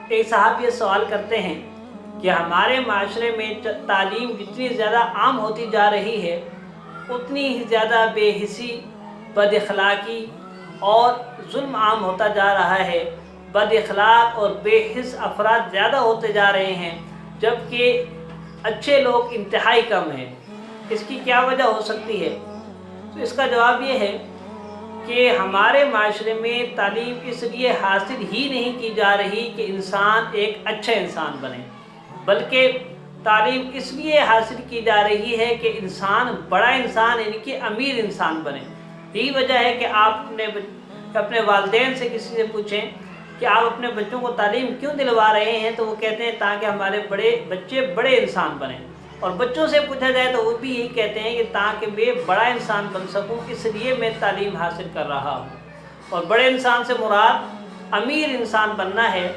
ایک صاحب یہ سوال کرتے ہیں کہ ہمارے معاشرے میں تعلیم جتنی زیادہ عام ہوتی جا رہی ہے اتنی ہی زیادہ بے حسی، بد اخلاقی اور ظلم عام ہوتا جا رہا ہے۔ بد اخلاق اور بے حس افراد زیادہ ہوتے جا رہے ہیں جبکہ اچھے لوگ انتہائی کم ہیں۔ اس کی کیا وجہ ہو سکتی ہے؟ تو اس کا جواب یہ ہے کہ ہمارے معاشرے میں تعلیم اس لیے حاصل ہی نہیں کی جا رہی کہ انسان ایک اچھا انسان بنے، بلکہ تعلیم اس لیے حاصل کی جا رہی ہے کہ انسان بڑا انسان یعنی کہ امیر انسان بنے۔ یہی وجہ ہے کہ آپ اپنے والدین سے کسی سے پوچھیں کہ آپ اپنے بچوں کو تعلیم کیوں دلوا رہے ہیں تو وہ کہتے ہیں تاکہ ہمارے بچے بڑے انسان بنیں، اور بچوں سے پوچھا جائے تو وہ بھی یہی کہتے ہیں کہ تاکہ میں بڑا انسان بن سکوں اس لیے میں تعلیم حاصل کر رہا ہوں۔ اور بڑے انسان سے مراد امیر انسان بننا ہے،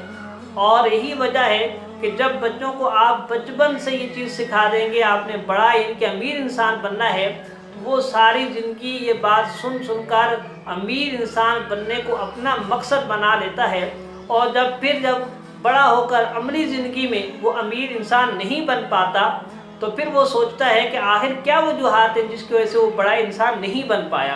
اور یہی وجہ ہے کہ جب بچوں کو آپ بچپن سے یہ چیز سکھا دیں گے آپ نے بڑا یعنی کہ امیر انسان بننا ہے، وہ ساری زندگی یہ بات سن کر امیر انسان بننے کو اپنا مقصد بنا لیتا ہے، اور جب بڑا ہو کر عملی زندگی میں وہ امیر انسان نہیں بن پاتا تو پھر وہ سوچتا ہے کہ آخر کیا وجوہات ہیں جس کی وجہ سے وہ بڑا انسان نہیں بن پایا،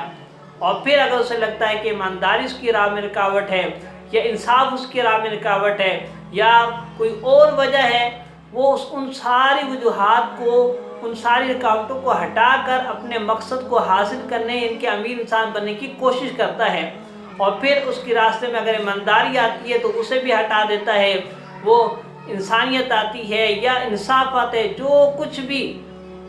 اور پھر اگر اسے لگتا ہے کہ ایمانداری اس کی راہ میں رکاوٹ ہے یا انصاف اس کی راہ میں رکاوٹ ہے یا کوئی اور وجہ ہے، وہ ان ساری وجوہات کو، ان ساری رکاوٹوں کو ہٹا کر اپنے مقصد کو حاصل کرنے ان کے امیر انسان بننے کی کوشش کرتا ہے، اور پھر اس کے راستے میں اگر ایمانداری آتی ہے تو اسے بھی ہٹا دیتا ہے، وہ انسانیت آتی ہے یا انصاف آتا ہے، جو کچھ بھی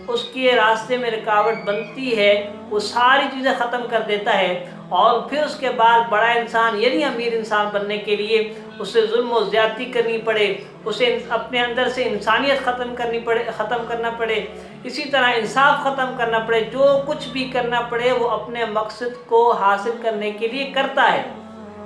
اس کے راستے میں رکاوٹ بنتی ہے وہ ساری چیزیں ختم کر دیتا ہے، اور پھر اس کے بعد بڑا انسان یعنی امیر انسان بننے کے لیے اسے ظلم و زیادتی کرنی پڑے، اسے اپنے اندر سے انسانیت ختم کرنا پڑے، اسی طرح انصاف ختم کرنا پڑے، جو کچھ بھی کرنا پڑے وہ اپنے مقصد کو حاصل کرنے کے لیے کرتا ہے۔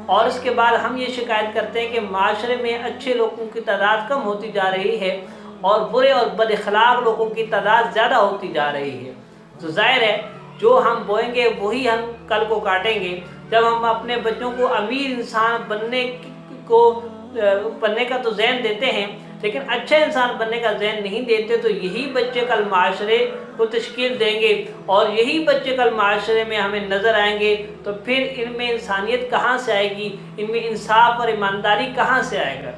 اور اس کے بعد ہم یہ شکایت کرتے ہیں کہ معاشرے میں اچھے لوگوں کی تعداد کم ہوتی جا رہی ہے اور برے اور بد اخلاق لوگوں کی تعداد زیادہ ہوتی جا رہی ہے۔ تو ظاہر ہے جو ہم بوئیں گے وہی ہم کل کو کاٹیں گے۔ جب ہم اپنے بچوں کو امیر انسان بننے کا تو ذہن دیتے ہیں لیکن اچھا انسان بننے کا ذہن نہیں دیتے تو یہی بچے کل معاشرے کو تشکیل دیں گے، اور یہی بچے کل معاشرے میں ہمیں نظر آئیں گے، تو پھر ان میں انسانیت کہاں سے آئے گی، ان میں انصاف اور ایمانداری کہاں سے آئے گا؟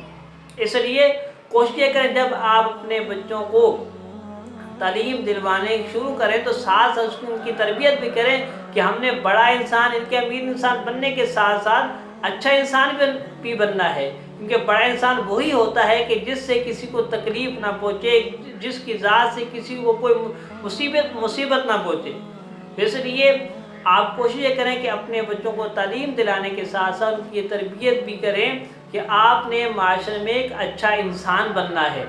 اس لیے کوشش یہ کریں جب آپ اپنے بچوں کو تعلیم دلوانے شروع کریں تو ساتھ ساتھ ان کی تربیت بھی کریں کہ ہم نے بڑا انسان ان کے امیر انسان بننے کے ساتھ ساتھ اچھا انسان بھی بننا ہے، کیونکہ بڑا انسان وہی ہوتا ہے کہ جس سے کسی کو تکلیف نہ پہنچے، جس کی ذات سے کسی کو کوئی مصیبت نہ پہنچے۔ اس لیے آپ کوشش یہ کریں کہ اپنے بچوں کو تعلیم دلانے کے ساتھ ساتھ ان کی تربیت بھی کریں کہ آپ نے معاشرے میں ایک اچھا انسان بننا ہے۔